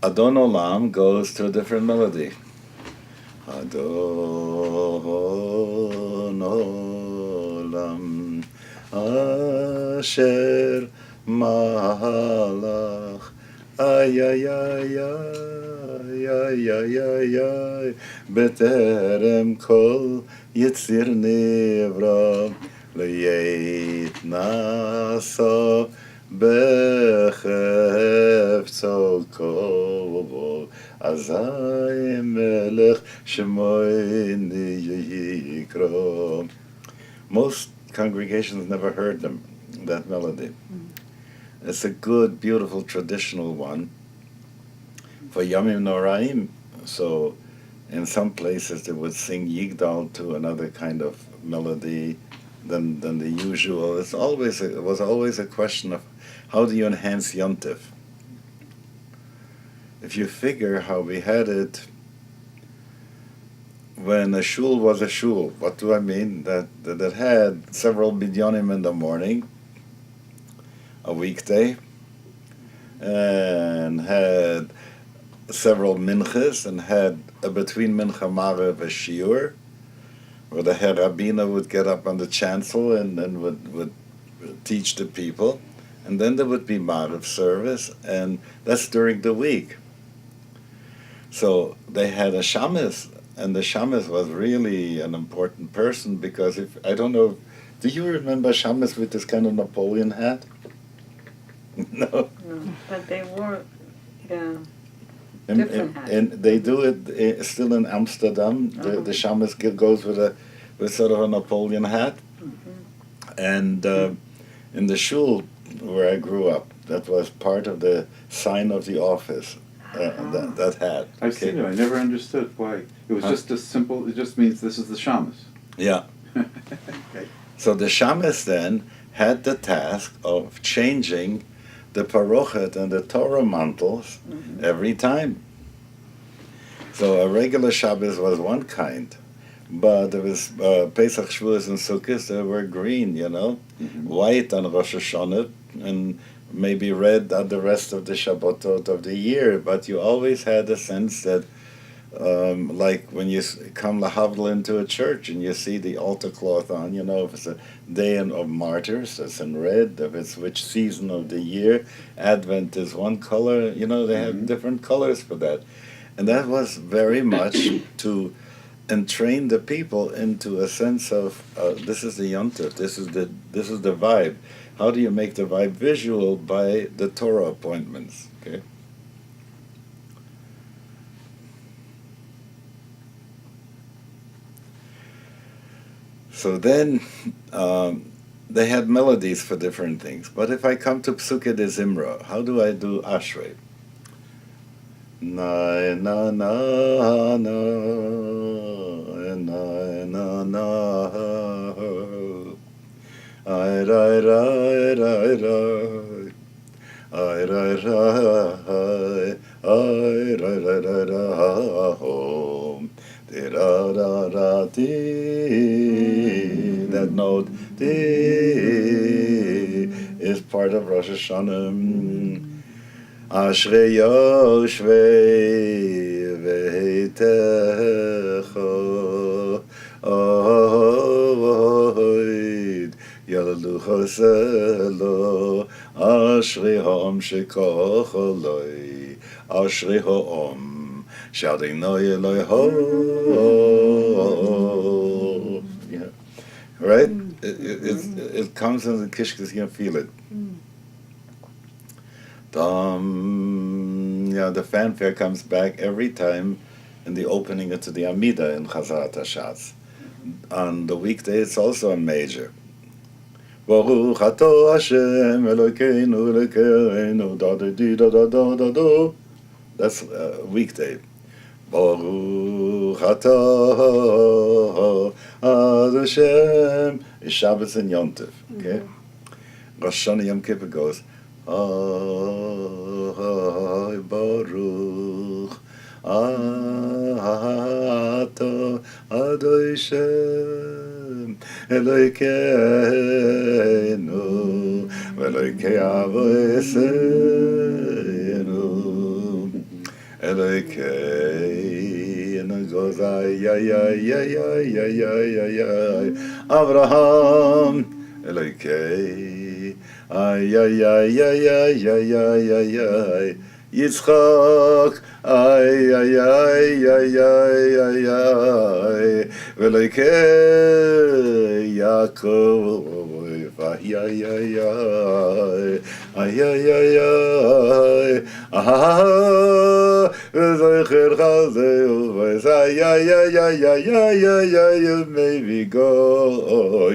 Adon Olam goes to a different melody. Adon Olam Asher Malach Ay ay ay ay ay ay ay ay Beterem kol Yitzir Nivra Leyet Nasa Bechefzo Kol Azay Melech Shemoini Yikro. Most congregations never heard that melody. It's a good, beautiful, traditional one for Yamim Noraim. So in some places they would sing Yigdal to another kind of melody than the usual. It was always a question of how do you enhance Yontif? If you figure how we had it when a shul was a shul, what do I mean? That had several bidyonim in the morning, a weekday, and had several minchas, and had a between mincha marev a shiur, where the head rabbiner would get up on the chancel and then would teach the people, and then there would be marev service, and that's during the week. So they had a shamus, and the shamus was really an important person because I don't know, do you remember shamus with this kind of Napoleon hat? No. No, but they wore, different hats. And they do it still in Amsterdam. The shamus goes with sort of a Napoleon hat. Mm-hmm. And in the shul where I grew up, that was part of the sign of the office. That hat. I've seen it. I never understood why. It was just a simple. It just means this is the shamus. Yeah. Okay. So the shamus then had the task of changing the parochet and the Torah mantles every time. So a regular Shabbos was one kind, but there was Pesach, Shavuos, and Sukkot. They were green, white on Rosh HaShanah, and maybe red on the rest of the Shabbatot of the year. But you always had a sense that, like when you come lahavdil into a church and you see the altar cloth on, if it's a day of martyrs, it's in red. If it's which season of the year, Advent is one color. They have different colors for that, and that was very much to entrain the people into a sense of this is the yontif, this is the vibe. How do you make the vibe visual? By the Torah appointments, okay? So then they had melodies for different things. But if I come to Psuke de Zimra, how do I do Ashrei? Na na na na na na na. Ay rai rai rai rai. Ay rai rai. Ay rai rai rai rai. Di ra ra ra di. That note di is part of Rosh HaShanah. Ashrei Yoshvei Veitecho Oid Yalalu Choselo Ashrei Ha'om Shekocholoi Ashrei Ha'om Shadinoi Eloi Ho. Right? It comes in the kishkas, you can feel it. The fanfare comes back every time in the opening into the Amida in Chazarat HaShatz. On the weekday, it's also a major. Baruch Ato Hashem Elokeinu Elokeinu da da di da da da da da. That's weekday. Baruch Ato Hashem is Shabbos and Yom Tov. Okay. Rosh HaShanah Yom Kippur goes. Ay Baruch Ato Adoshem Elokeinu Velokei Avoseinu. Elokei, and it goes ay ay ay ay ay ay ay ay ay. Abraham, Elokei, ay ay ay ay ay ay ay ay ay. Yitzchak, ay ay ay ay ay ay ay. Elokei, Yaakov, ay ay ay ay ay ay ay ay. Ah, Zecher Chazeu, ay ay ay ay ay ay ay ay. Maybe go,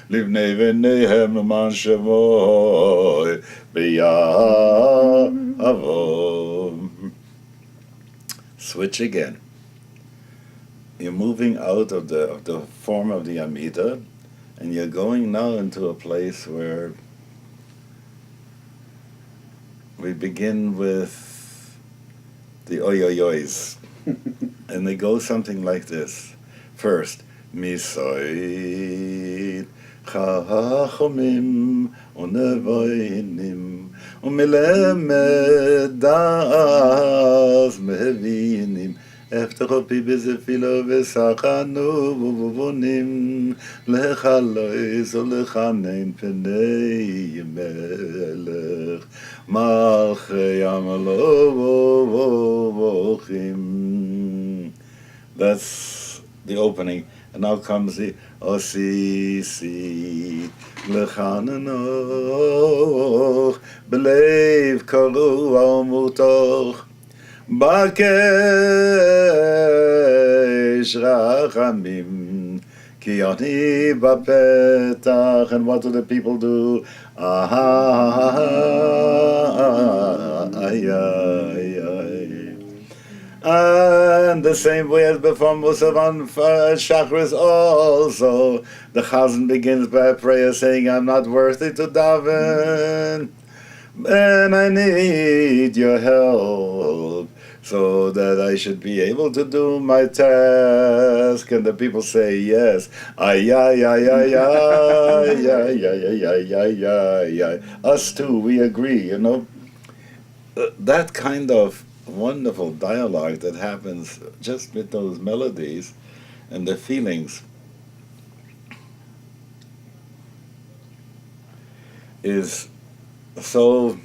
Livnei v'neihem man shemoy b'yahavom. Switch again. You're moving out of the form of the Amida, and you're going now into a place where we begin with the oyoyoys. And they go something like this. First, Misoid Chachomim Unevoinim Umelemed Das Mevinim Eftecho pi bezefilo v'sachanu v'vuvunim lechalois ulechanein p'nei melech malchei amalovochim. That's the opening. And now comes the Osisi lechananoch b'leiv karu amutoch Bakesh rachamim ki ani bapetach. And what do the people do? And the same way as before Musaf on Shachris also, the Chazan begins by a prayer saying, I'm not worthy to daven, and I need your help, so that I should be able to do my task. And the people say, yes. Ay, ay, ay, ay, ay, ay, ay, ay, ay, ay, ay, ay. Us too, we agree, you know. That kind of wonderful dialogue that happens just with those melodies and the feelings is so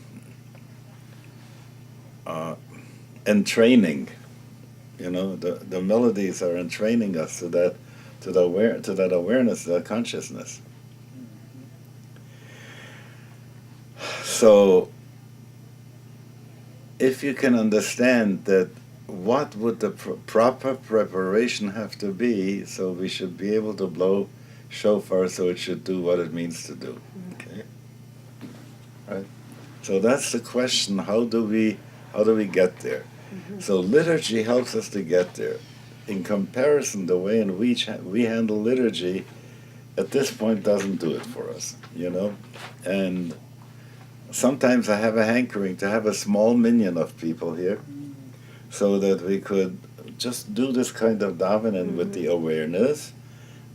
entraining, you know. The melodies are entraining us to that awareness, that consciousness. So, if you can understand that, what would the proper preparation have to be? So we should be able to blow shofar, so it should do what it means to do. Okay, right. So that's the question: how do we get there? So liturgy helps us to get there. In comparison, the way in which we handle liturgy at this point doesn't do it for us, you know. And sometimes I have a hankering to have a small minyan of people here, so that we could just do this kind of davening with the awareness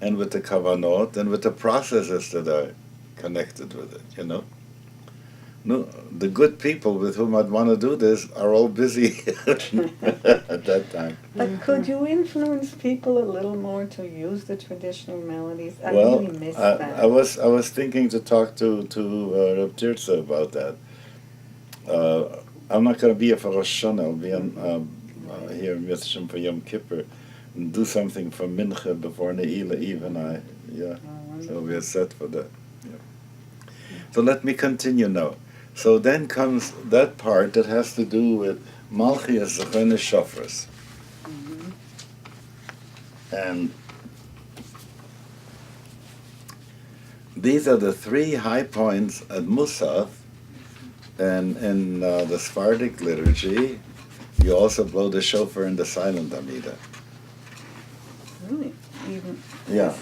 and with the kavanot and with the processes that are connected with it, you know. No, the good people with whom I'd want to do this are all busy at that time. But could you influence people a little more to use the traditional melodies? I Well, really miss that. I was thinking to talk to Reb Tirza about that. I'm not going to be here for Rosh HaShanah. I'll be here in Mitzvah for Yom Kippur and do something for Mincha before Ne'ilah Eve and I. Yeah, so we are set for that. Yeah. So let me continue now. So then comes that part that has to do with Malchias Zechon Shofros. And these are the three high points at Musaf. And in the Sephardic liturgy, you also blow the shofar in the silent Amida. Really? Even Yeah,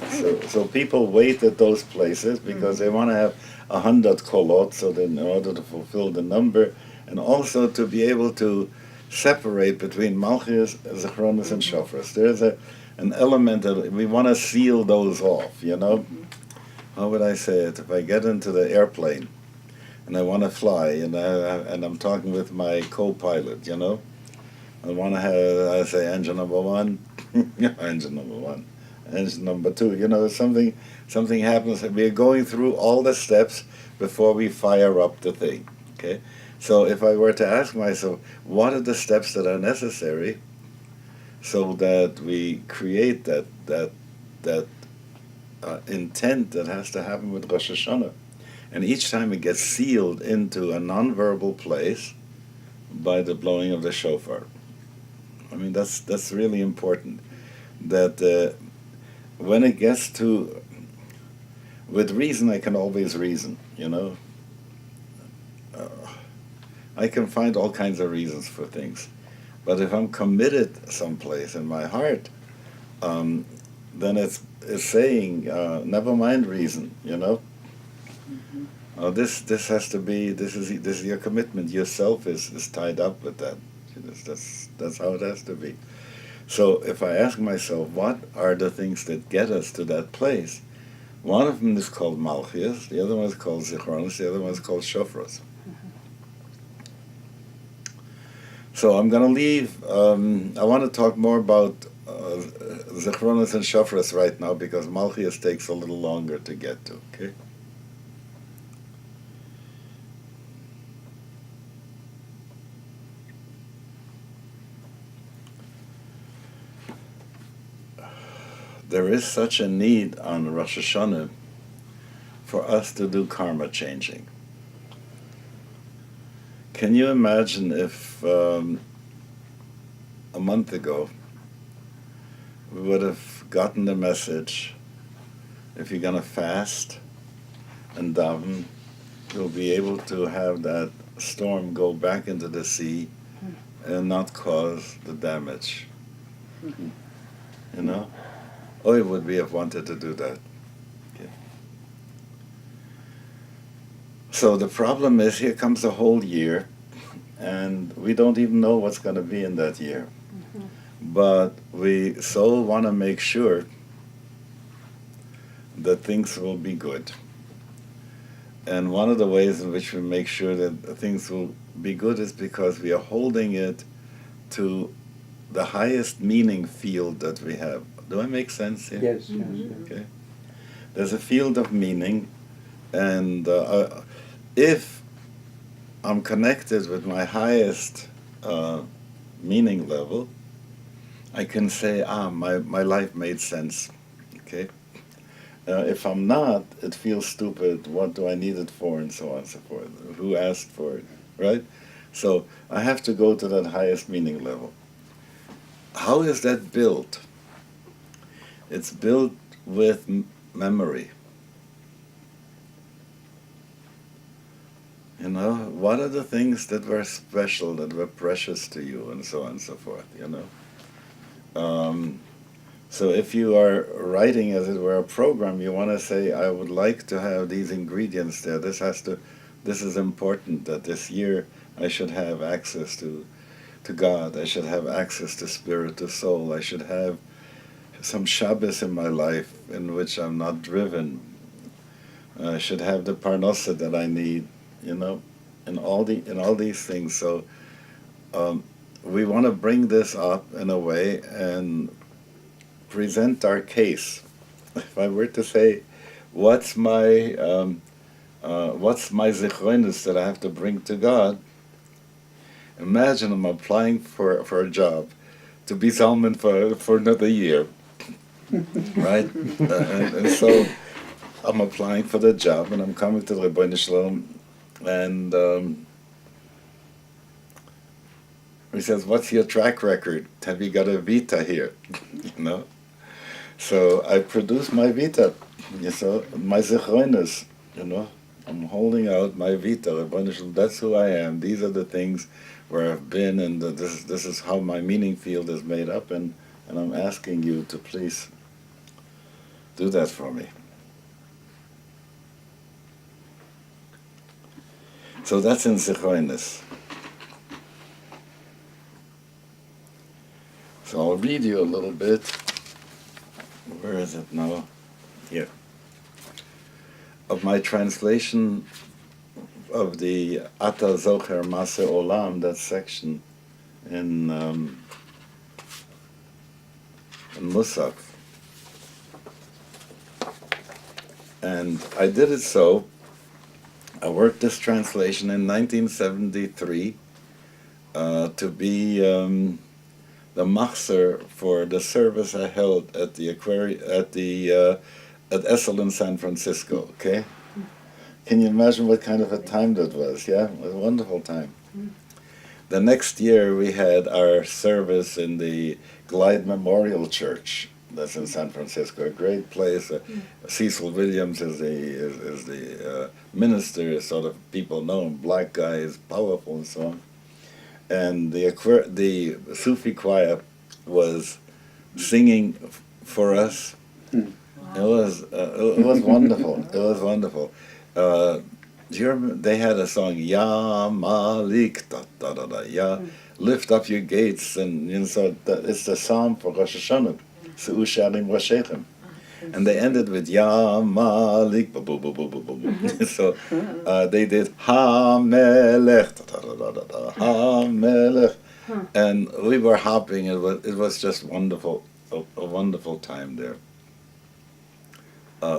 so people wait at those places because they want to have 100 kolot, so that in order to fulfill the number, and also to be able to separate between Malchias, Zechronos, and Shofros. There's an element that we want to seal those off, you know? How would I say it? If I get into the airplane and I want to fly, and I'm talking with my co-pilot, you know? I want to have, I say, engine number one, engine number one, engine number two. You know, something happens. We're going through all the steps before we fire up the thing. Okay, so if I were to ask myself, what are the steps that are necessary so that we create that intent that has to happen with Rosh HaShanah, and each time it gets sealed into a nonverbal place by the blowing of the shofar. I mean, that's really important. That when it gets to, with reason, I can always reason. You know, I can find all kinds of reasons for things, but if I'm committed someplace in my heart, then it's saying, never mind reason. You know, this has to be. This is your commitment. Yourself is tied up with that. That's how it has to be. So if I ask myself, what are the things that get us to that place? One of them is called Malchias, the other one is called Zichronos, the other one is called Shofros. So I'm going to leave, I want to talk more about Zichronos and Shofros right now because Malchias takes a little longer to get to, okay? There is such a need on Rosh Hashanah for us to do karma changing. Can you imagine if a month ago we would have gotten the message, if you're going to fast and daven, you'll be able to have that storm go back into the sea and not cause the damage. You know? Oy would we have wanted to do that. Okay. So the problem is, here comes a whole year, and we don't even know what's going to be in that year. But we so want to make sure that things will be good. And one of the ways in which we make sure that things will be good is because we are holding it to the highest meaning field that we have. Do I make sense here? Yes, yes. Okay. There's a field of meaning, and if I'm connected with my highest meaning level, I can say, my life made sense. Okay. If I'm not, it feels stupid. What do I need it for, and so on and so forth. Who asked for it, right? So I have to go to that highest meaning level. How is that built? It's built with memory. You know, what are the things that were special, that were precious to you, and so on and so forth, you know? So if you are writing, as it were, a program, you want to say, I would like to have these ingredients there. This is important, that this year I should have access to God. I should have access to spirit, to soul. I should have some Shabbos in my life in which I'm not driven. I should have the parnasa that I need, you know, in all these things. So we want to bring this up in a way and present our case. If I were to say, what's my zichronos that I have to bring to God? Imagine I'm applying for a job to be Zalman for another year. Right? And so I'm applying for the job, and I'm coming to the Rabbi Shalom, and he says, what's your track record? Have you got a vita here? You know? So I produce my vita, you know, my zichronos, you know. I'm holding out my vita, Rabbi Shalom, that's who I am. These are the things where I've been, and this is how my meaning field is made up, and I'm asking you to please do that for me. So that's in Zichronos. So I'll read you a little bit. Where is it now? Here. Of my translation of the Ata Zocher Maseh Olam, that section in Musaf. And I did it so. I worked this translation in 1973 to be the machzer for the service I held at the at Ellul in San Francisco. Okay, can you imagine what kind of a time that was? Yeah, it was a wonderful time. The next year we had our service in the Glide Memorial Church. That's in San Francisco, a great place. Cecil Williams is the minister, sort of people know him, black guy, is powerful and so on. And the Sufi choir was singing for us. It was wonderful. It was wonderful. Do you remember? They had a song, Ya Malik, da da da da, Ya, lift up your gates, and you know, so it's the psalm for Rosh HaShanah. And they ended with Ya Malik, so they did Ha Melech, Ha Melech, and we were hopping. It was just wonderful, a wonderful time there.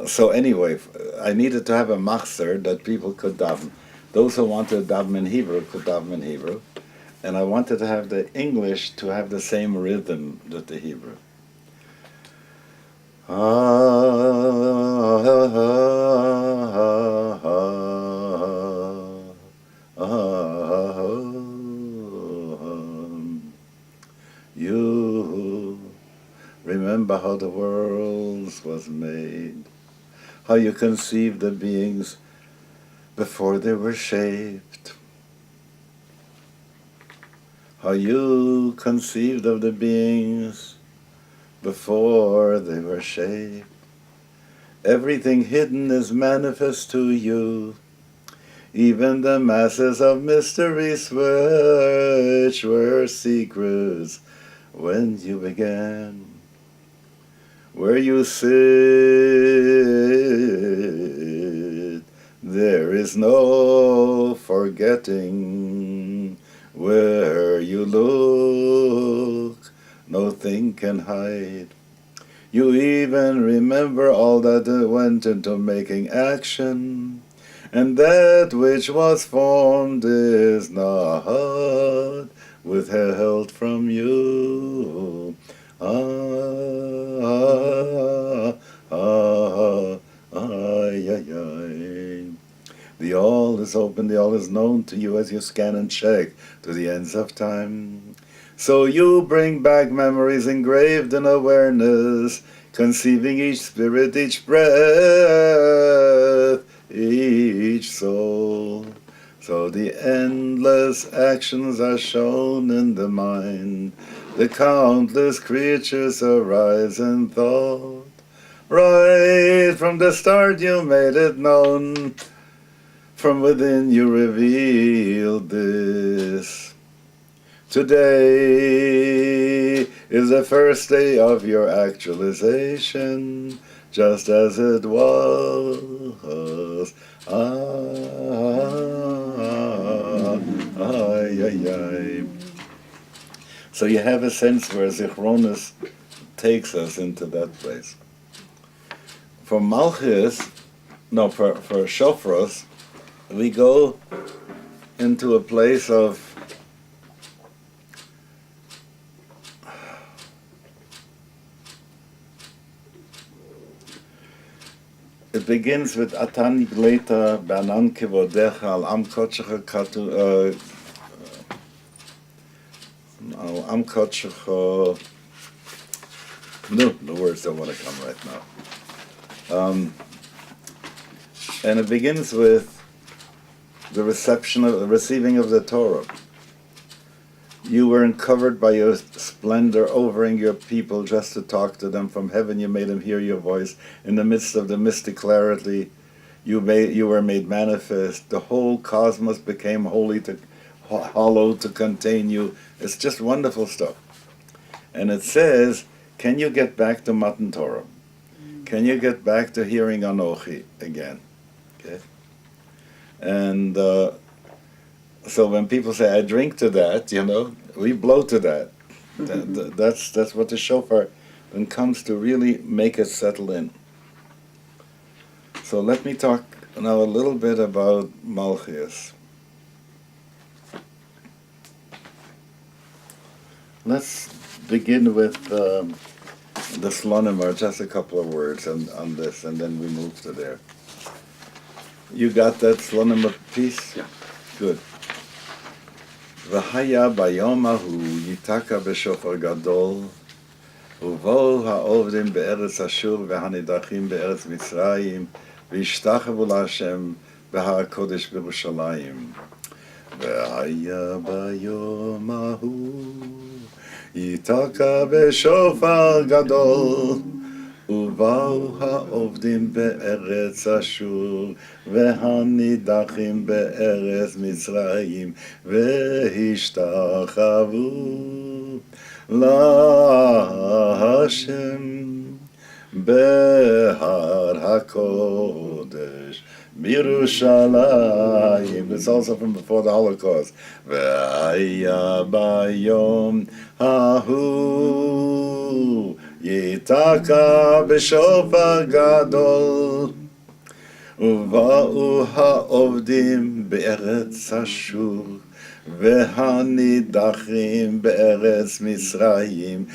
So anyway, I needed to have a machzer that people could daven. Those who wanted to daven in Hebrew could daven in Hebrew, and I wanted to have the English to have the same rhythm that the Hebrew. You remember how the world was made, how you conceived the beings before they were shaped, how you conceived of the beings before they were shaped. Everything hidden is manifest to you, even the masses of mysteries which were secrets when you began. Where you sit, there is no forgetting. Where you look, nothing can hide. You even remember all that went into making action, and that which was formed is not withheld from you. The all is open, the all is known to you as you scan and check to the ends of time. So you bring back memories engraved in awareness, conceiving each spirit, each breath, each soul. So the endless actions are shown in the mind. The countless creatures arise in thought. Right from the start you made it known. From within you revealed this. Today is the first day of your actualization, just as it was. So you have a sense where Zichronis takes us into that place. For Malchus, for Shofros, we go into a place of it begins with Atani Gleta Banan Kivodecha Al Am Kotshecha Katu Al Am Kotshecha. No, the words don't want to come right now. And it begins with the receiving of the Torah. You were uncovered by your splendor, overing your people just to talk to them. From heaven you made them hear your voice. In the midst of the mystic clarity, you were made manifest. The whole cosmos became hollow to contain you. It's just wonderful stuff. And it says, can you get back to Matan Torah? Can you get back to hearing Anochi again? Okay. And So when people say, I drink to that, we blow to that. That's what the shofar then comes to really make it settle in. So let me talk now a little bit about Malchus. Let's begin with the Slonim, or just a couple of words on this, and then we move to there. You got that Slonim piece? Yeah. Good. V'haya bayom hahu yitaka b'shofar gadol ובואו העובדים בארץ אשור והנידחים בארץ מצרים וישתחוו להשם בהר הקודש בירושלים. והיה ביום ההוא ייתקע בשופר גדול ובאו העובדים בארץ אשור והנידחים בארץ מצרים והשתחוו להשם בהר הקודש בירושלים. It's also from before the Holocaust. והיה ביום ההוא ייתקע בשופר גדול ובאו העובדים בארץ אשור והנידחים בארץ מצרים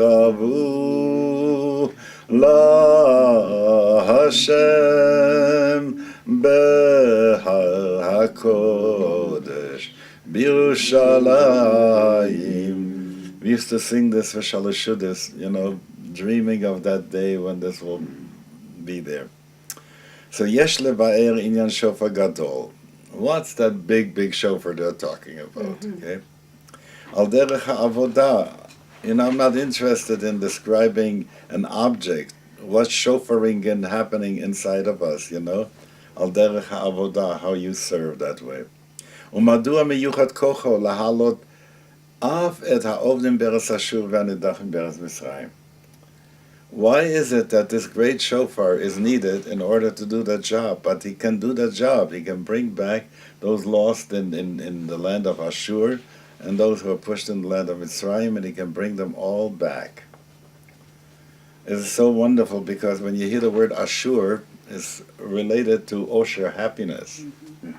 והשתחוו להשם בהר הקודש בירושלים. We used to sing this for Shalashudis, dreaming of that day when this will be there. So yesh levaer inyan shofar gadol. What's that big shofar they're talking about? Okay, al derech ha'avodah. I'm not interested in describing an object. What's shofaring and happening inside of us? Al derech ha'avodah, how you serve that way. Umadua miyuchat kocho lahalot af et ha'ovdim beres Ashur ve'anidachim beres Mitzrayim. Why is it that this great shofar is needed in order to do that job? But he can do that job. He can bring back those lost in the land of Ashur and those who are pushed in the land of Mitzrayim, and he can bring them all back. It's so wonderful because when you hear the word Ashur, it's related to Osher, happiness. Mm-hmm.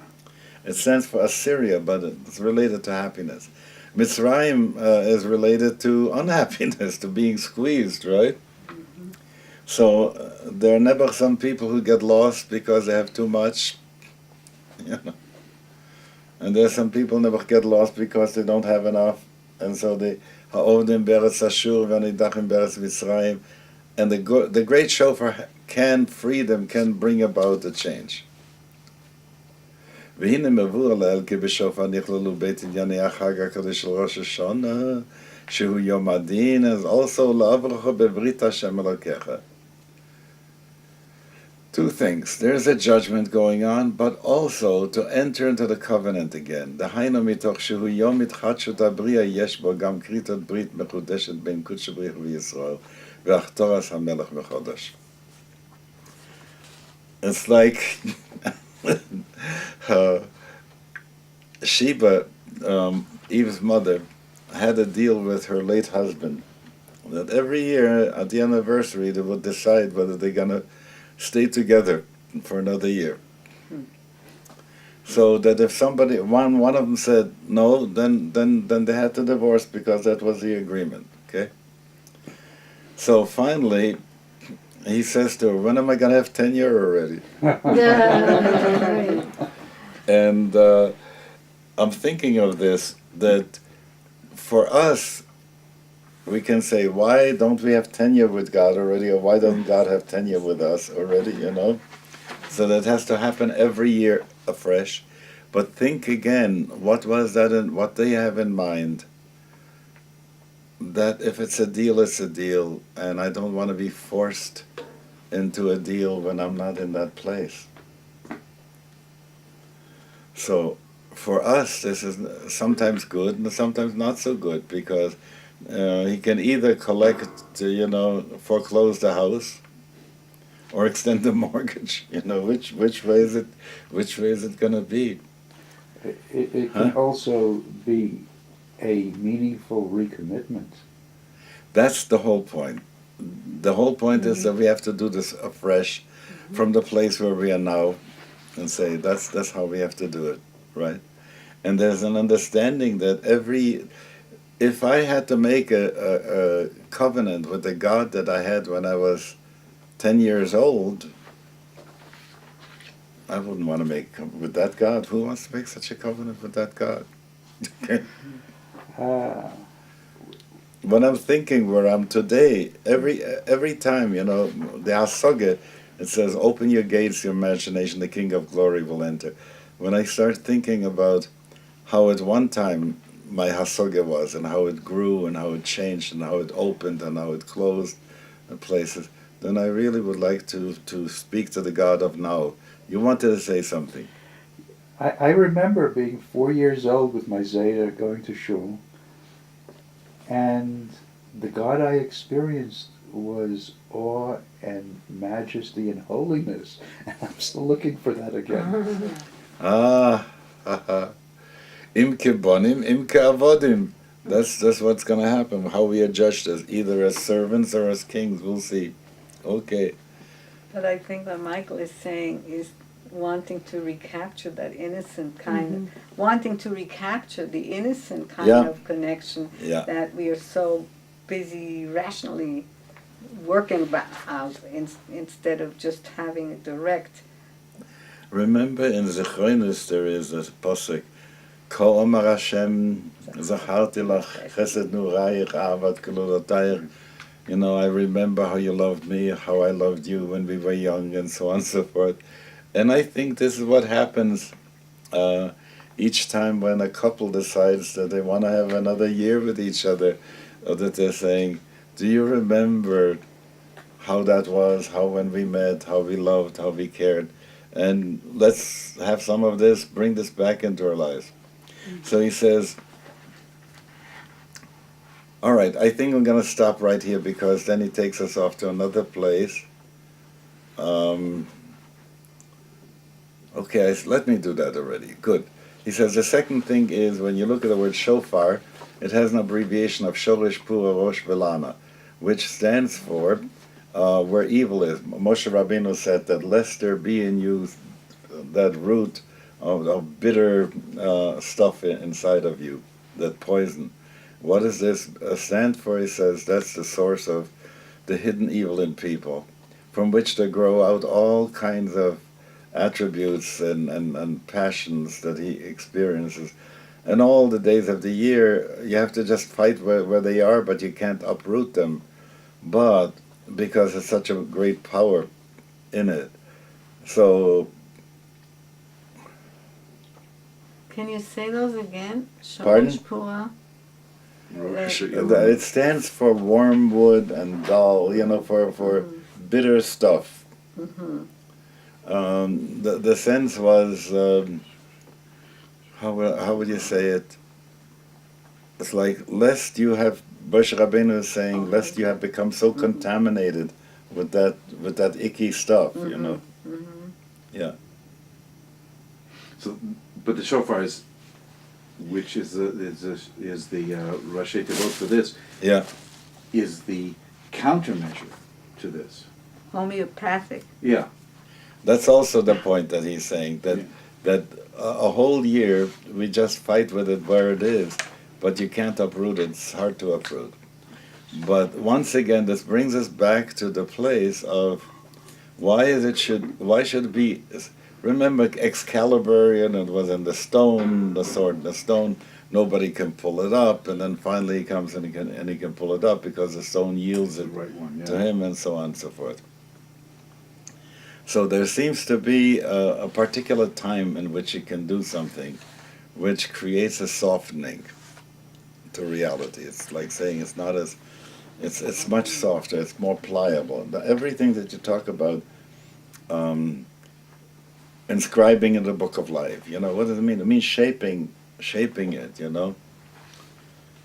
It stands for Assyria, but it's related to happiness. Mitzrayim is related to unhappiness, to being squeezed, right? So there are never some people who get lost because they have too much, and there are some people never get lost because they don't have enough, and so they ha'ovdim beretz Ashur v'anidachim beretz Mitzrayim, and the great shofar can free them, can bring about the change. והנה מבואר לעיל כי בשופר נכללו בית ענייני החג הקדוש של ראש השנה שהוא יום הדין, as also לעברך בברית השם אלוקיך. Two things. There's a judgment going on, but also to enter into the covenant again. דהיינו מתוך שהוא יום התחדשות הבריאה יש בו גם כריתת ברית מחודשת בין קודש הבריך וישראל והחתורס המלך מחודש. It's like Sheba, Eve's mother, had a deal with her late husband that every year at the anniversary they would decide whether they're going to stay together for another year. So that if somebody, one of them said no, then they had to divorce because that was the agreement. Okay. So finally, he says to her, "When am I going to have tenure already?" And I'm thinking of this, that for us, we can say, why don't we have tenure with God already, or why doesn't God have tenure with us already, So that has to happen every year afresh. But think again, what was that and what they have in mind? That if it's a deal, it's a deal, and I don't want to be forced into a deal when I'm not in that place. So for us, this is sometimes good and sometimes not so good, because he can either foreclose the house, or extend the mortgage. Which way is it going to be? It can also be a meaningful recommitment. That's the whole point. The whole point is that we have to do this afresh from the place where we are now and say that's how we have to do it, right? And there's an understanding that if I had to make a covenant with the God that I had when I was 10 years old, I wouldn't want to make with that God. Who wants to make such a covenant with that God? When I'm thinking where I'm today, every time, the Hasoge, it says, open your gates, your imagination, the King of Glory will enter. When I start thinking about how at one time my Hasoge was, and how it grew, and how it changed, and how it opened, and how it closed places, then I really would like to speak to the God of now. You wanted to say something. I remember being 4 years old with my Zeta going to shul, and the God I experienced was awe and majesty and holiness, and I'm still looking for that again. Im kibonim, im avodim. That's what's going to happen. How we are judged as either as servants or as kings. We'll see. Okay. But I think what Michael is saying is wanting to recapture that innocent kind of, wanting to recapture the innocent kind of connection that we are so busy rationally working out instead of just having it direct. Remember in Zechronis there is a posuk, Ko Omar Hashem zacharti lach chesed nurayich ahavat kelulotayich. I remember how you loved me, how I loved you when we were young, and so on and so forth. And I think this is what happens each time when a couple decides that they want to have another year with each other, or that they're saying, do you remember how that was, how when we met, how we loved, how we cared? And let's have some of this, bring this back into our lives. So he says, all right, I think I'm going to stop right here because then he takes us off to another place. Okay, let me do that already. Good. He says the second thing is when you look at the word shofar, it has an abbreviation of Shorish Pura Rosh Velana, which stands for where evil is. Moshe Rabbeinu said that lest there be in you that root of bitter stuff inside of you, that poison. What does this stand for? He says that's the source of the hidden evil in people, from which there grow out all kinds of attributes and passions that he experiences. And all the days of the year, you have to just fight where they are, but you can't uproot them. But because there's such a great power in it. So, can you say those again? Pardon? Pura. It stands for wormwood and dull, for bitter stuff. The sense was, how would you say it? It's like, lest you have, Moshe Rabbeinu is saying, lest you have become so contaminated with that icky stuff, Yeah. So, but the shofar is, which is the Rashi Tevot for this, is the countermeasure to this. Homeopathic. Yeah. That's also the point that he's saying, that a whole year we just fight with it where it is, but you can't uproot it. It's hard to uproot. But once again, this brings us back to the place of why should it be? Remember Excalibur, it was in the stone, the sword in the stone. Nobody can pull it up, and then finally he comes and he can pull it up because the stone yields it to him, and so on and so forth. So there seems to be a particular time in which he can do something, which creates a softening to reality. It's like saying it's not as, it's much softer. It's more pliable. Everything that you talk about. Inscribing in the book of life, what does it mean? It means shaping it,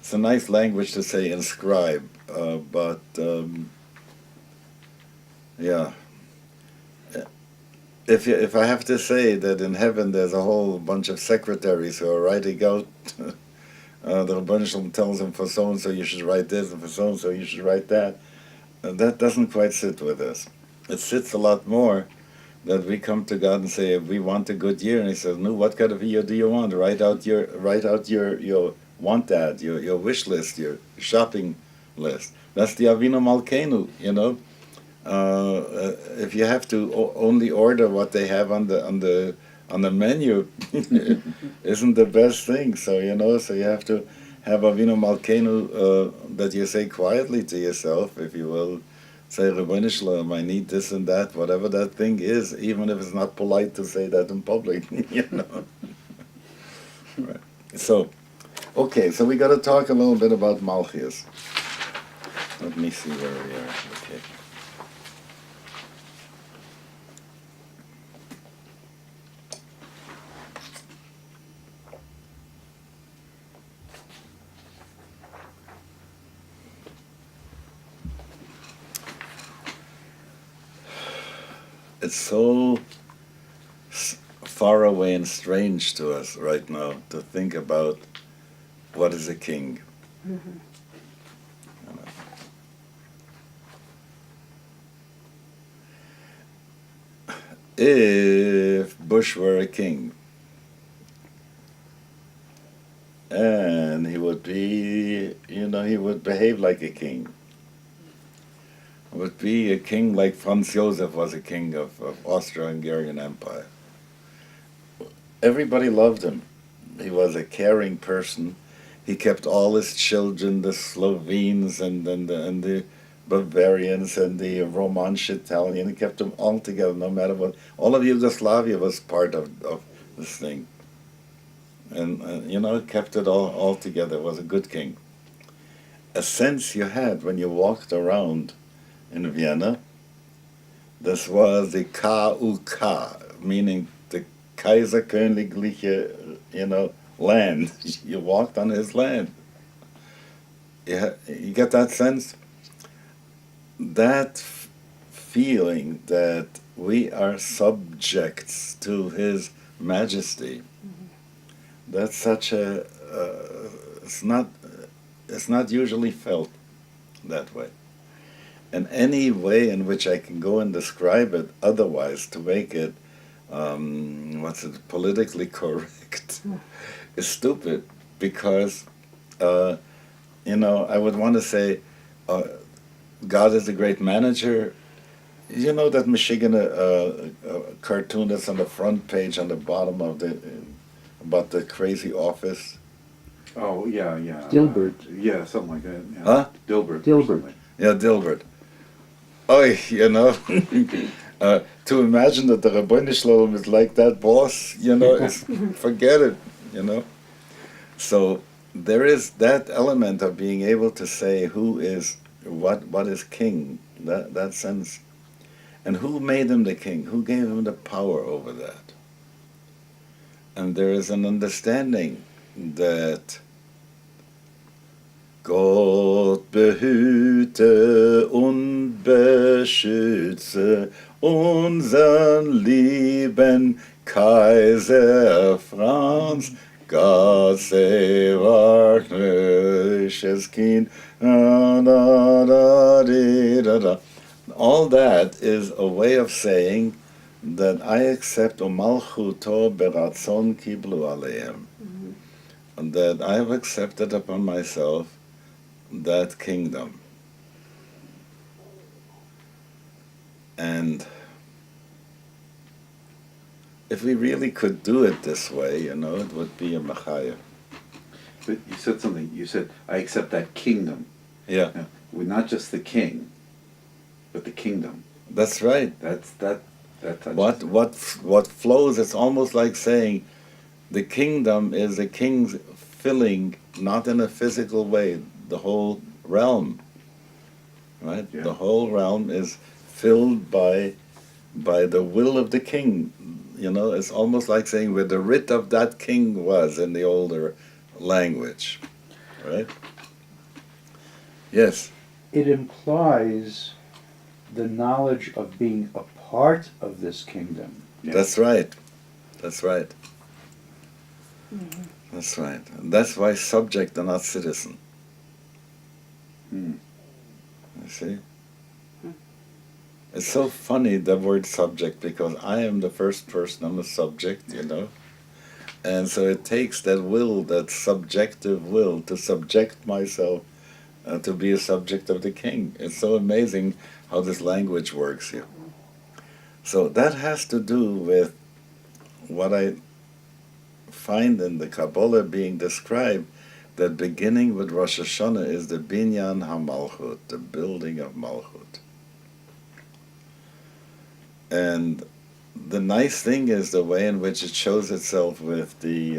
It's a nice language to say inscribe, but if I have to say that in heaven there's a whole bunch of secretaries who are writing out, the Rebbeinu Shalom tells them for so and so you should write this, and for so and so you should write that. That doesn't quite sit with us. It sits a lot more that we come to God and say, we want a good year, and He says, no, what kind of a year do you want? Write out your want ad, your wish list, your shopping list. That's the Avinu Malkeinu, you know. If you have to only order what they have on the menu, isn't the best thing. So you know, so you have to have Avinu Malkeinu that you say quietly to yourself, if you will. Say, Rebbeinu Shalom, I need this and that, whatever that thing is, even if it's not polite to say that in public, you know. Right. So, okay, so we got to talk a little bit about Malchus. Let me see where we are. Okay. It's so far away and strange to us right now to think about what is a king. Mm-hmm. If Bush were a king, and he would be, you know, he would behave like a king. Would be a king like Franz Josef was a king of Austro-Hungarian Empire. Everybody loved him. He was a caring person. He kept all his children, the Slovenes and the Bavarians and the Romansh Italian. He kept them all together, no matter what. All of Yugoslavia was part of this thing. And you know, kept it all together. Was a good king. A sense you had when you walked around in Vienna, this was the KUK, meaning the Kaiser Königliche, you know, land. You walked on his land. You get that sense? That feeling that we are subjects to His Majesty. That's such a it's not usually felt that way. And any way in which I can go and describe it otherwise to make it politically correct is stupid, because you know, I would want to say God is a great manager. You know that Michigan cartoon that's on the front page on the bottom of about the crazy office? Oh, yeah. Dilbert. Yeah, something like that. Yeah. Huh? Dilbert. Yeah, Dilbert. Oh, you know, to imagine that the Rebbeinu Shalom is like that boss, you know, is, forget it, you know. So there is that element of being able to say who is, what is king, that sense. And who made him the king? Who gave him the power over that? And there is an understanding that Gott behüte und beschütze unseren lieben Kaiser Franz. God save our gracious King. All that is a way of saying that I accept Umalchuto beratzon kiblu aleim. And that I have accepted upon myself that kingdom. And if we really could do it this way, you know, it would be a machaya. But you said something. You said, I accept that kingdom. Yeah. We're not just the king, but the kingdom. That's right. That What flows, it's almost like saying the kingdom is the king's filling, not in a physical way, the whole realm. Right? Yeah. The whole realm is filled by the will of the king. You know, it's almost like saying where the writ of that king was in the older language. Right? Yes. It implies the knowledge of being a part of this kingdom. Yeah. That's right. That's right. Mm-hmm. That's right. And that's why subject and not citizen. Hmm. You see? It's so funny, the word subject, because I am the first person, I'm a subject, you know? And so it takes that will, that subjective will, to subject myself to be a subject of the king. It's so amazing how this language works here. So that has to do with what I find in the Kabbalah being described, that beginning with Rosh HaShanah is the Binyan HaMalchut, the building of Malchut. And the nice thing is the way in which it shows itself with the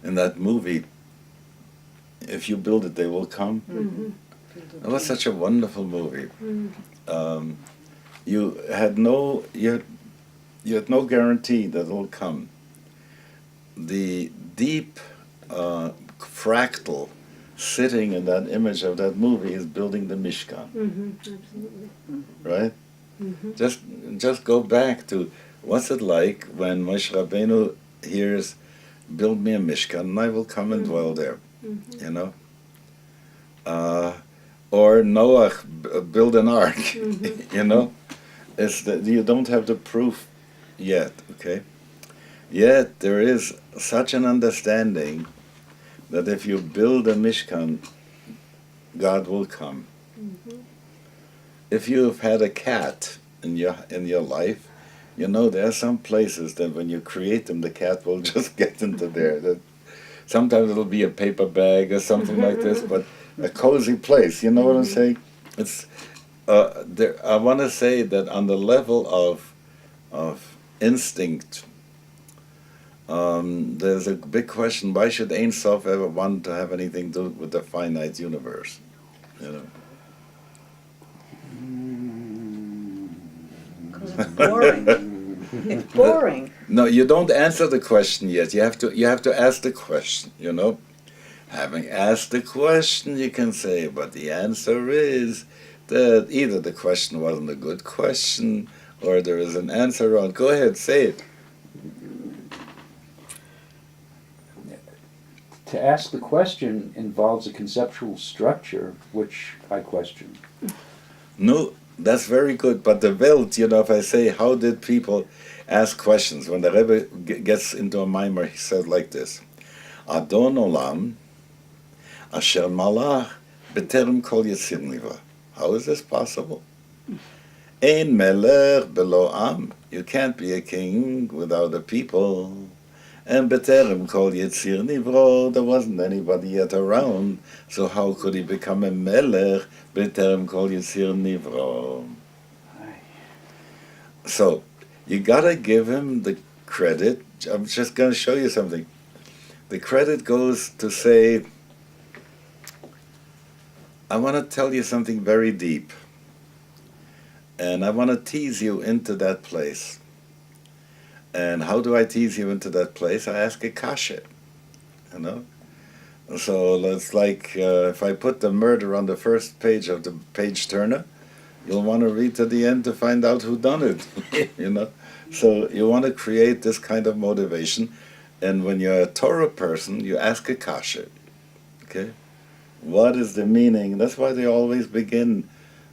in that movie, If You Build It, They Will Come. Mm-hmm. It was such a wonderful movie. You had no guarantee that it'll come. The deep fractal sitting in that image of that movie is building the Mishkan. Absolutely. Right? Just go back to what's it like when Moshe Rabbeinu hears, "Build me a Mishkan, and I will come and dwell there." You know, or Noah, build an ark. You know, it's that you don't have the proof yet. Okay, yet there is such an understanding that if you build a Mishkan, God will come. If you've had a cat in your life, you know there are some places that when you create them, the cat will just get into there. That sometimes it'll be a paper bag or something like this, but a cozy place. You know what I'm saying? It's there. I want to say that on the level of instinct, there's a big question: why should Ein Sof ever want to have anything to do with the finite universe? You know. Because it's boring. It's boring. No, you don't answer the question yet. You have to ask the question, you know. Having asked the question, you can say, but the answer is that either the question wasn't a good question or there is an answer wrong. Go ahead, say it. To ask the question involves a conceptual structure, which I question. No, that's very good. But the Welt, you know, if I say, how did people ask questions? When the Rebbe gets into a mimer, he said like this: Adon Olam, Asher Malach, B'terem Kol Yetzir Nivra. How is this possible? Ein Melech Belo Am. You can't be a king without a people. And B'terem Kol Yetzir Nivro, there wasn't anybody yet around, so how could he become a Melech B'terem Kol Yetzir Nivro? So, you gotta give him the credit. I'm just gonna show you something. The credit goes to say, I want to tell you something very deep, and I want to tease you into that place. And how do I tease you into that place? I ask a kasha, you know? So it's like if I put the murder on the first page of the page turner, you'll want to read to the end to find out who done it, you know? So you want to create this kind of motivation, and when you're a Torah person, you ask a kasha, okay? What is the meaning? That's why they always begin.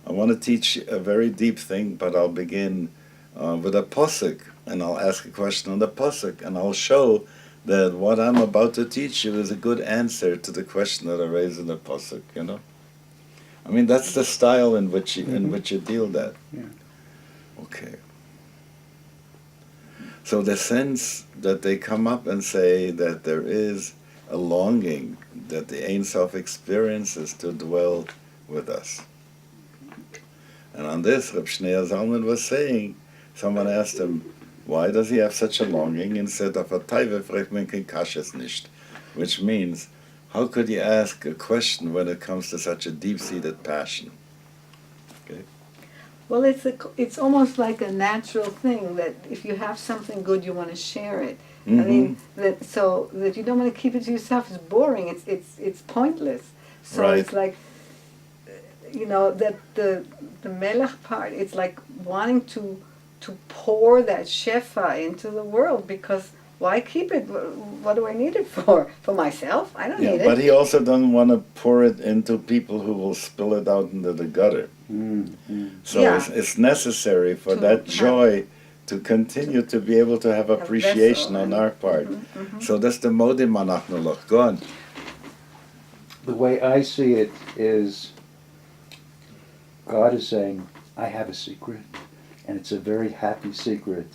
I want to teach a very deep thing, but I'll begin with a posuk, and I'll ask a question on the posuk, and I'll show that what I'm about to teach you is a good answer to the question that I raised in the posuk. You know, I mean that's the style in which you deal that. Yeah. Okay. So the sense that they come up and say that there is a longing that the Ein Sof experiences to dwell with us. And on this, Reb Shneur Zalman was saying, someone asked him, why does he have such a longing? Instead of a taive fragt man kein kashes nicht, which means, how could you ask a question when it comes to such a deep-seated passion? Okay. Well, it's almost like a natural thing that if you have something good, you want to share it. Mm-hmm. I mean, so that you don't want to keep it to yourself is boring. It's pointless. So Right. it's like, that the melech part. It's like wanting to pour that shefa into the world, because why keep it? What do I need it for? For myself? I don't need it. But he also doesn't want to pour it into people who will spill it out into the gutter. So it's necessary for that joy to continue to be able to have appreciation on our part. So that's the modim anachnu loch. Go on. The way I see it is, God is saying, I have a secret, and it's a very happy secret,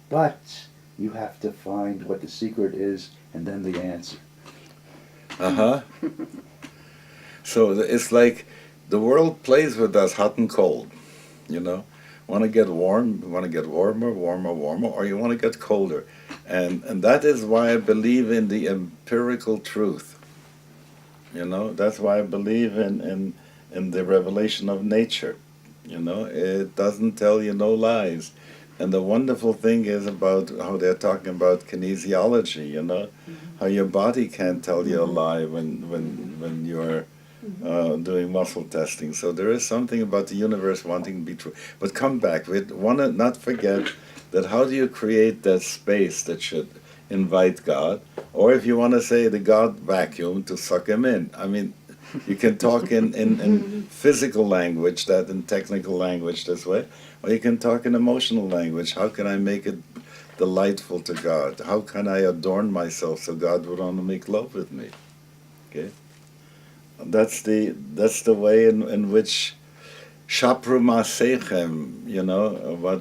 but you have to find what the secret is, and then the answer. So it's like the world plays with us hot and cold, Want to get warm, you want to get warmer, or you want to get colder. And that is why I believe in the empirical truth. That's why I believe in the revelation of nature. It doesn't tell you no lies. And the wonderful thing is about how they're talking about kinesiology, how your body can't tell you a lie when you're doing muscle testing. So there is something about the universe wanting to be true. But come back, we want to not forget that how do you create that space that should invite God? Or if you want to say the God vacuum, to suck him in. I mean, you can talk in physical language, that in technical language this way, or you can talk in emotional language. How can I make it delightful to God? How can I adorn myself so God would want to make love with me? Okay, that's the way in which shapru ma'asechem,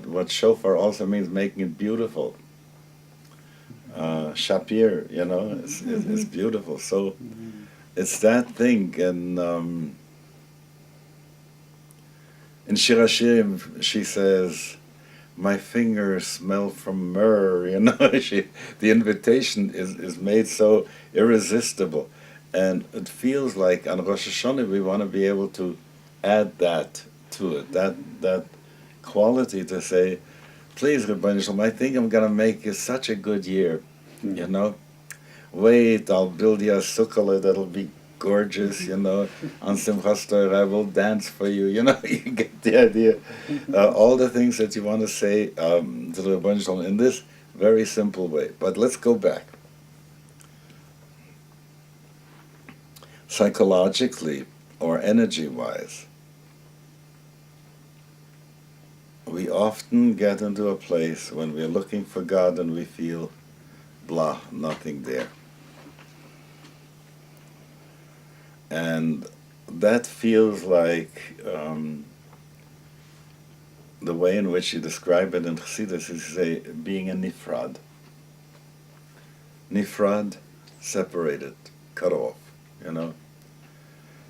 what shofar also means, making it beautiful. Shapir, it's beautiful. So it's that thing, and in Shir Hashirim she says, "My fingers smell from myrrh." The invitation is made so irresistible, and it feels like on Rosh Hashanah we want to be able to add that to it, that quality to say, "Please, Rebbeinu Shalom, I think I'm going to make you such a good year, Wait, I'll build you a sukkah that'll be gorgeous, on Simchas Torah I will dance for you, you get the idea. All the things that you want to say to the Rebbeinu Shalom in this very simple way. But let's go back. Psychologically or energy-wise, we often get into a place when we're looking for God and we feel blah, nothing there. And that feels like the way in which you describe it in Chassidus is say being a nifrad. Nifrad, separated, cut off,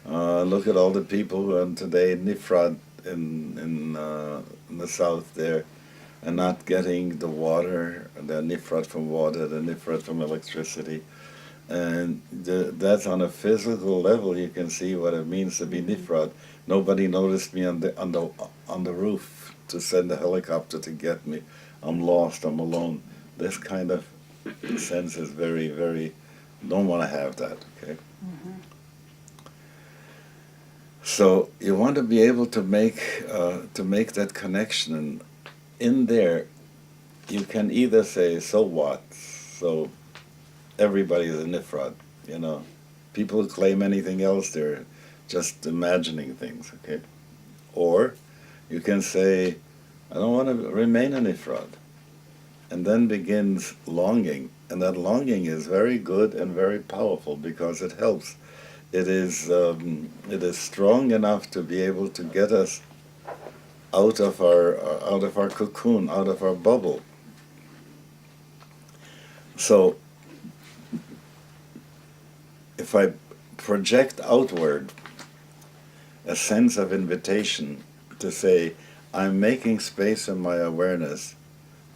Look at all the people who are today nifrad in the south there, and not getting the water. They're nifrad from water, they're nifrad from electricity. And that's on a physical level. You can see what it means to be nifrad. Nobody noticed me on the roof to send a helicopter to get me. I'm lost, I'm alone. This kind of sense is very, very, don't want to have that, okay? So you want to be able to make that connection, and in there you can either say, so what? So everybody is a nifrad, People who claim anything else, they're just imagining things, okay? Or you can say, I don't want to remain a nifrad. And then begins longing, and that longing is very good and very powerful because it helps. It is strong enough to be able to get us out of our cocoon, out of our bubble. So if I project outward a sense of invitation to say, I'm making space in my awareness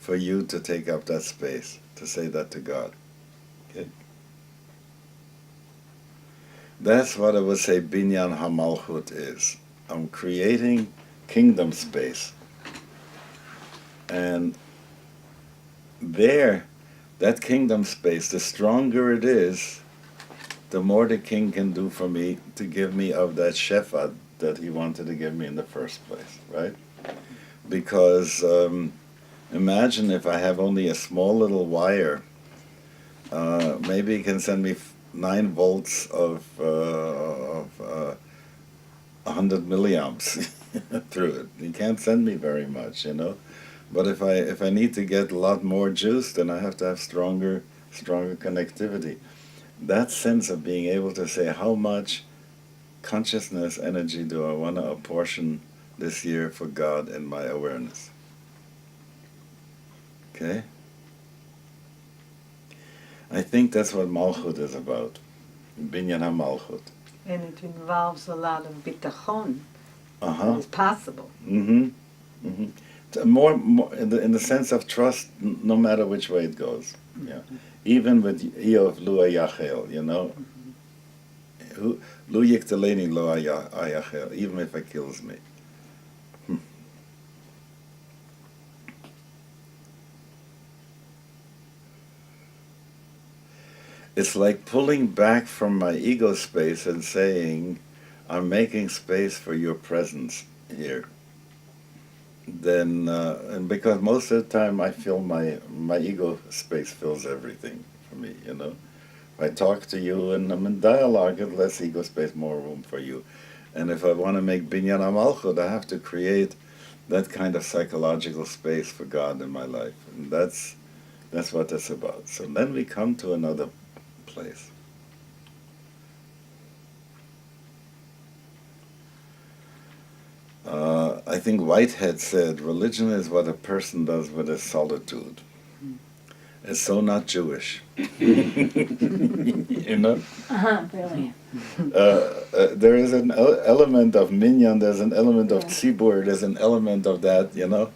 for you to take up that space, to say that to God. Okay? That's what I would say Binyan HaMalchut is. I'm creating kingdom space. And there, that kingdom space, the stronger it is, the more the king can do for me to give me of that shefa that he wanted to give me in the first place, right? Because imagine if I have only a small little wire, maybe he can send me 9 volts of 100 milliamps through it. He can't send me very much, you know. But if I need to get a lot more juice, then I have to have stronger connectivity. That sense of being able to say, how much consciousness energy do I want to apportion this year for God in my awareness? Okay? I think that's what Malchut is about, Binyan HaMalchut. And it involves a lot of bitachon. Uh-huh. It's possible. Mm-hmm. Mm-hmm. More in the sense of trust, no matter which way it goes. Yeah. Even with Eov Lu Ayachel, you know. Lu Yikteleni Lo Ayachel, even if it kills me. It's like pulling back from my ego space and saying, I'm making space for your presence here. Then, and because most of the time I feel my ego space fills everything for me, you know. If I talk to you and I'm in dialogue, it's less ego space, more room for you. And if I want to make Binyan HaMalchut, I have to create that kind of psychological space for God in my life. And that's what it's about. So then we come to another place. I think Whitehead said, religion is what a person does with his solitude. It's so not Jewish. You know? Really. There is an element of minyan, there's an element of tzibur, there's an element of that, you know?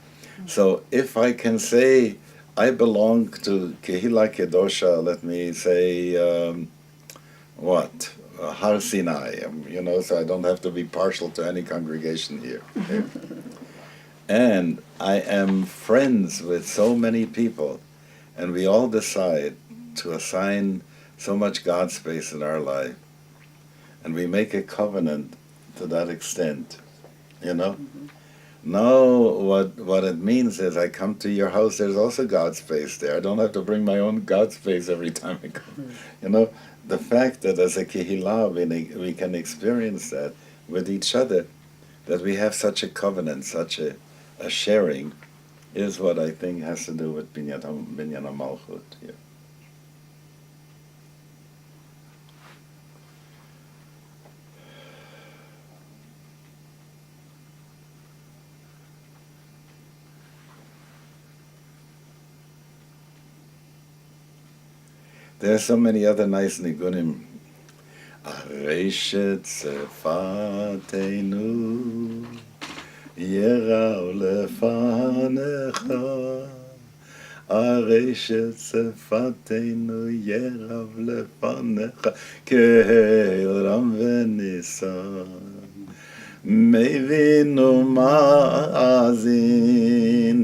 So if I can say, I belong to Kehila Kedosha, let me say, Har Sinai, you know, so I don't have to be partial to any congregation here. Okay? And I am friends with so many people, and we all decide to assign so much God space in our life, and we make a covenant to that extent, you know? No, what it means is I come to your house, there's also God space there. I don't have to bring my own God space every time I come. You know, the fact that as a kehillah we can experience that with each other, that we have such a covenant, such a sharing, is what I think has to do with Binyan HaMalchut here. There are so many other nice nigunim. Areshet sefatenu yerav lefanecha. Areshet sefatenu yerav lefanecha keil ram v'nisan mevinu ma'azin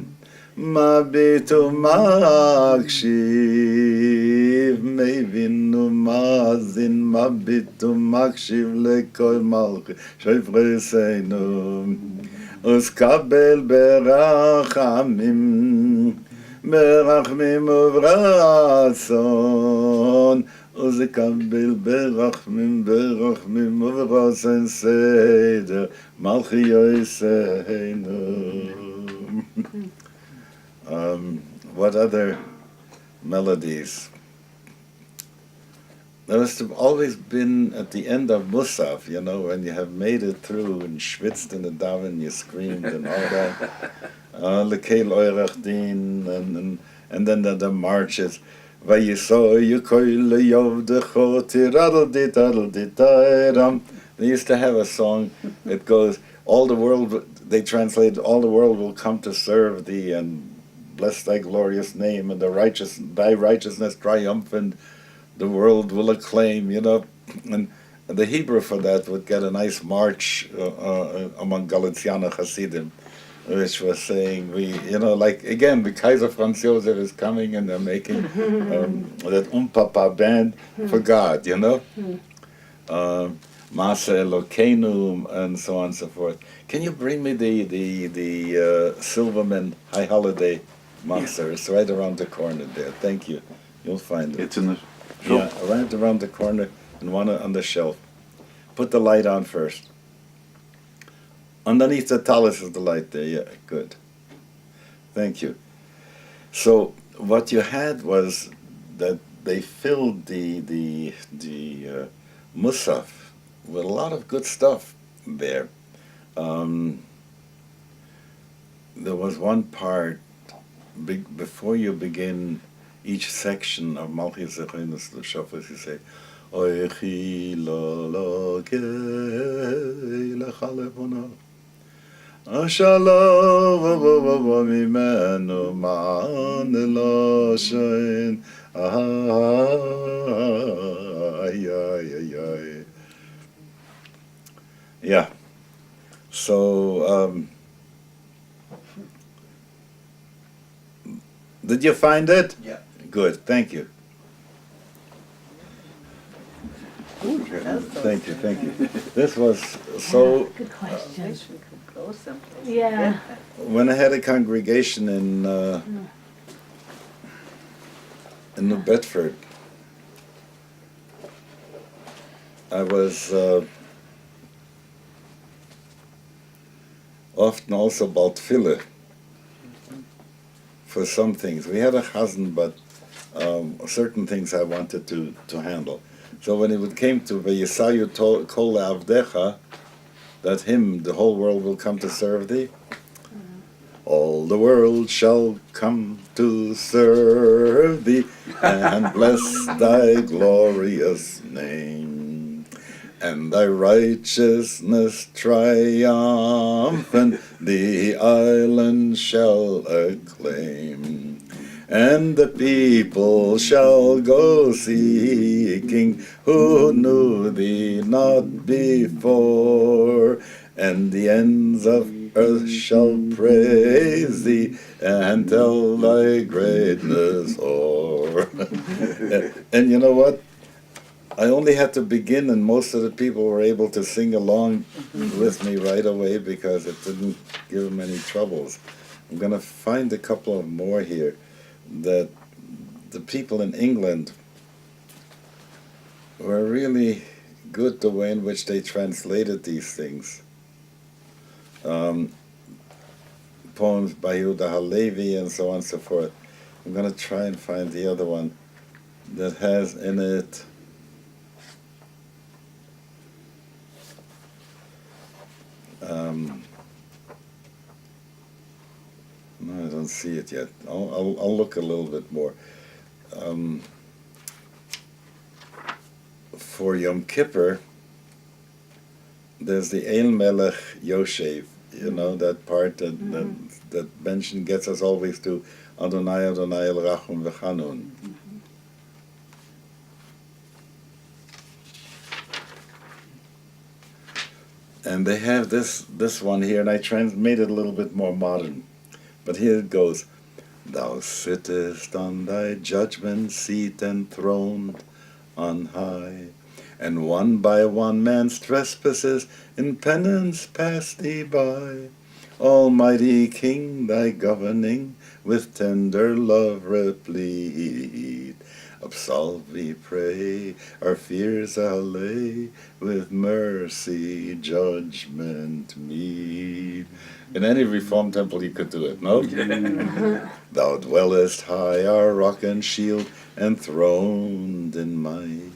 Mabitu makshiv, mevinu mazin, mabitu makshiv lekol malchi, shofreseinu, uskabel berachamim, berachmim uvrason, uskabel berachmim uvrason seder, malchi yoseinu. What other melodies? There must have always been at the end of Musaf, you know, when you have made it through and schwitzed in the daven, you screamed and all that. Lekeil oirach din, and then the marches. Vayiso yukoy leyovdecho tiradl-dit-adl-dit-ayram. They used to have a song that goes, all the world, they translated, all the world will come to serve thee and bless thy glorious name, and thy righteousness triumphant, the world will acclaim, you know. And the Hebrew for that would get a nice march among Galiciana Hasidim, which was saying, like, again, the Kaiser Franz Josef is coming and they're making that Papa band for God, Masa Elokeinu, and so on and so forth. Can you bring me the Silverman High Holiday Machzer? It's right around the corner there. Thank you. You'll find it. It's in the... Yeah, right around the corner and one on the shelf. Put the light on first. Underneath the talus is the light there. Yeah, good. Thank you. So what you had was that they filled the Musaf with a lot of good stuff there. There was one part before you begin each section of Malchus Zechinus L'Shofes, you say, Oichi lo lo ke lecha levono Ashalom v'vo mimenu ma'an lo shein ay ay ay ay. Yeah. So, did you find it? Yeah. Good, thank you. Thank you. This was so... Good question. Wish we could go someplace. Yeah. When I had a congregation in New Bedford, I was often also about tefillah for some things. We had a chazan, but certain things I wanted to handle. So when it came to V'yisayu kol avdecha, that hymn, the whole world will come to serve thee. All the world shall come to serve thee and bless thy glorious name. And thy righteousness triumphant the island shall acclaim. And the people shall go seeking who knew thee not before. And the ends of earth shall praise thee and tell thy greatness o'er. And you know what? I only had to begin, and most of the people were able to sing along with me right away because it didn't give them any troubles. I'm going to find a couple of more here that the people in England were really good the way in which they translated these things. Poems by Yehuda Halevi and so on and so forth. I'm going to try and find the other one that has in it no, I don't see it yet. I'll look a little bit more. For Yom Kippur, there's the Ein Melech Yoshev, that part that mention gets us always to Adonai Adonai El Rachum V'Chanun. And they have this one here, and I made it a little bit more modern. But here it goes. Thou sittest on thy judgment seat enthroned on high, and one by one man's trespasses in penance pass thee by. Almighty King, thy governing with tender love replete, absolve, we pray, our fears allay, with mercy judgment meet. In any Reformed temple you could do it, no? Thou dwellest high, our rock and shield, enthroned in might,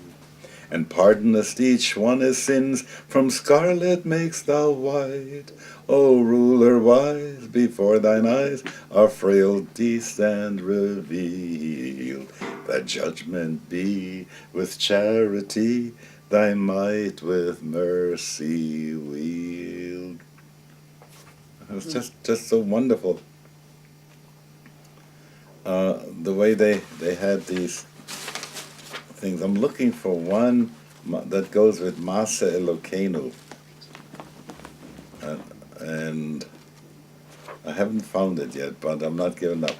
and pardonest each one his sins, from scarlet makes thou white. O ruler wise, before thine eyes our frailties stand revealed. Thy judgment be with charity, thy might with mercy wield. It's just so wonderful. The way they had these things. I'm looking for one that goes with Maaseh Elokeinu. And I haven't found it yet, but I'm not giving up.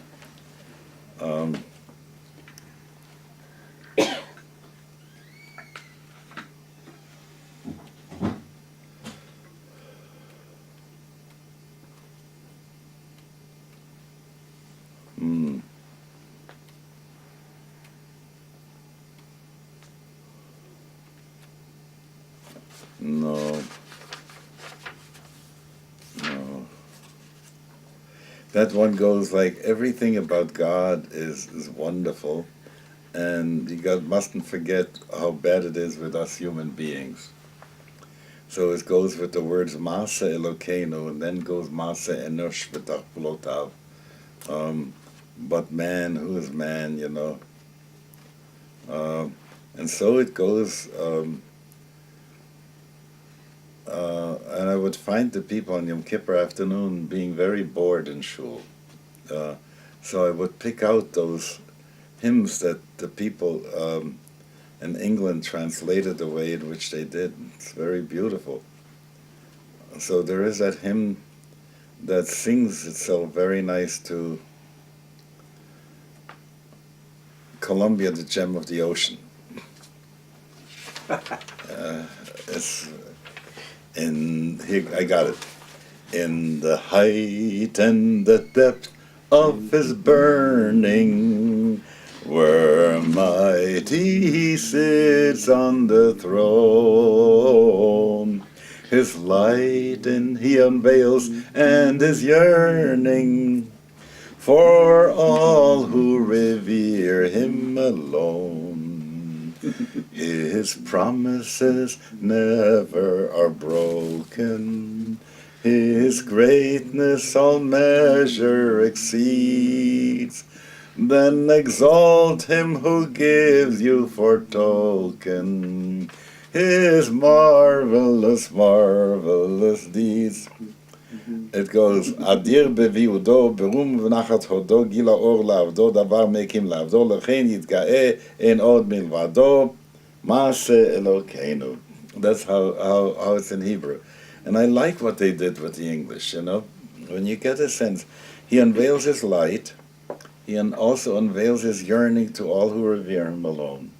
No. That one goes like, everything about God is wonderful, and you mustn't forget how bad it is with us human beings. So it goes with the words Maaseh Elokeinu, and then goes Maaseh Enosh V'tachpulotav. But man, who is man, you know? And so it goes, and I would find the people on Yom Kippur afternoon being very bored in shul. So I would pick out those hymns that the people in England translated the way in which they did. It's very beautiful. So there is that hymn that sings itself very nice to Columbia, the gem of the ocean. It's here, I got it. In the height and the depth of his burning, where mighty he sits on the throne, his light and he unveils, and his yearning for all who revere him alone. His promises never are broken. His greatness all measure exceeds. Then exalt him who gives you for token his marvelous, marvelous deeds. It goes, Adir beviudo, berum v'nachat hodo, gila or lavdo, davar mekim lavdo, lechein yitga'e, en od milvado, Maaseh Elokeinu. That's how it's in Hebrew. And I like what they did with the English, you know. When you get a sense, he unveils his light, he also unveils his yearning to all who revere him alone.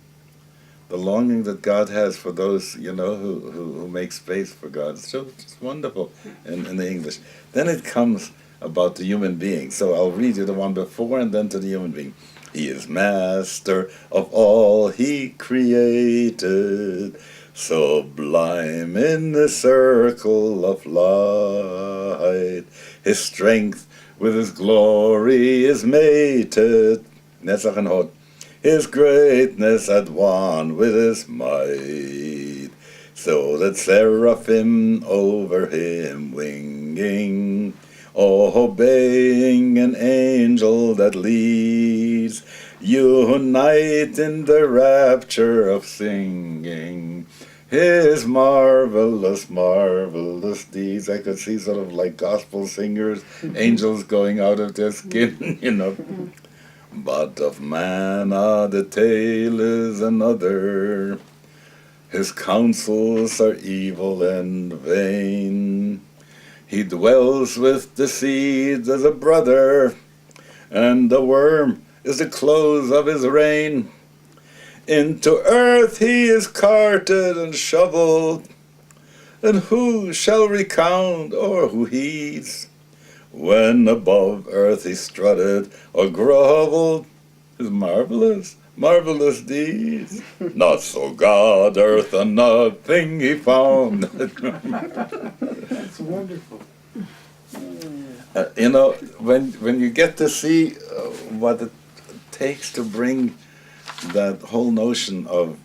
The longing that God has for those, you know, who make space for God. It's just wonderful in the English. Then it comes about the human being. So I'll read you the one before and then to the human being. He is master of all he created, sublime in the circle of light. His strength with his glory is mated. Netzach and Hod. His greatness at one with his might, so that seraphim over him winging, obeying an angel that leads, unite in the rapture of singing his marvelous, marvelous deeds. I could see sort of like gospel singers, angels going out of their skin, you know. But of man, the tale is another. His counsels are evil and vain. He dwells with the seeds as a brother, and the worm is the close of his reign. Into earth he is carted and shoveled, and who shall recount or who heeds? When above earth he strutted or groveled, his marvelous, marvelous deeds. Not so God, earth, and nothing he found. That's wonderful. You know, when you get to see what it takes to bring that whole notion of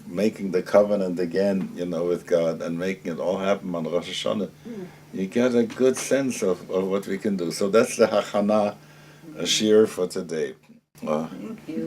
making the covenant again, you know, with God and making it all happen on Rosh HaShanah, you get a good sense of what we can do. So that's the Hachana shiur for today. Thank you.